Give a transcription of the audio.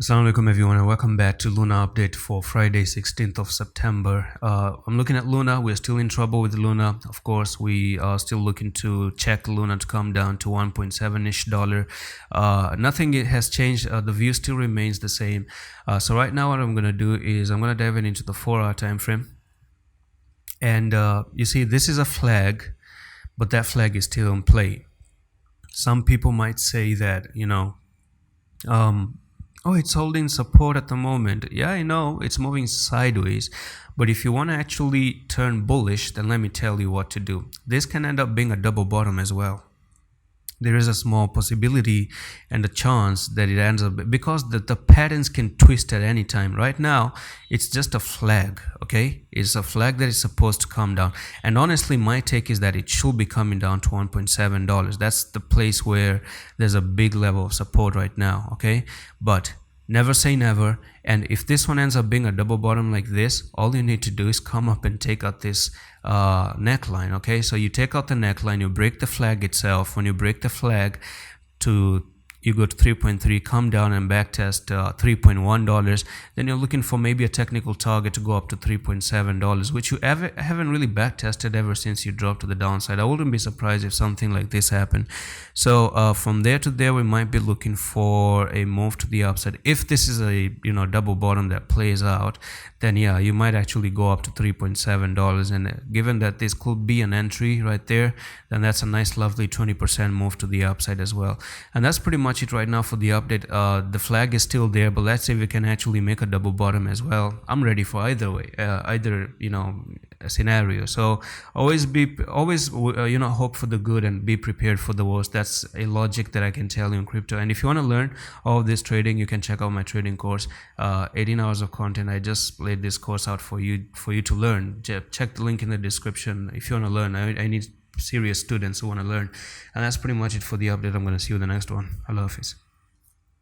Assalamu alaikum everyone and welcome back to Luna update for Friday 16th of September. I'm looking at Luna. We're still in trouble with Luna. Of course, we are still looking to check Luna to come down to 1.7-ish dollar. Nothing has changed. The view still remains the same. So right now what I'm going to do is I'm going to dive into the 4-hour time frame. And you see, this is a flag, but that flag is still in play. Some people might say that, oh, it's holding support at the moment. Yeah, I know it's moving sideways, but if you want to actually turn bullish, then let me tell you what to do. This can end up being a double bottom as well. There is a small possibility and a chance that it ends up, because the patterns can twist at any time. Right now it's just a flag, okay? It's a flag that is supposed to come down, and honestly my take is that it should be coming down to $1.7. That's the place where there's a big level of support right now, okay? But never say never, and if this one ends up being a double bottom like this, all you need to do is come up and take out this neckline, okay? So you take out the neckline, you break the flag itself. When you break the flag, you go to 3.3, come down and backtest $3.1. Then you're looking for maybe a technical target to go up to $3.7, which you haven't really backtested ever since you dropped to the downside. I wouldn't be surprised if something like this happened. So from there to there, we might be looking for a move to the upside. If this is a double bottom that plays out, then yeah, you might actually go up to $3.7. And given that this could be an entry right there, then that's a nice lovely 20% move to the upside as well. And that's pretty much it right now for the update. The flag is still there, but let's say we can actually make a double bottom as well. I'm ready for either way, either scenario. So always hope for the good and be prepared for the worst. That's a logic that I can tell you in crypto. And if you want to learn all of this trading, you can check out my trading course. 18 hours of content. I just laid this course out for you to learn. Check the link in the description if you want to learn. I need serious students who want to learn. And that's pretty much it for the update. I'm going to see you in the next one. Allah Hafiz.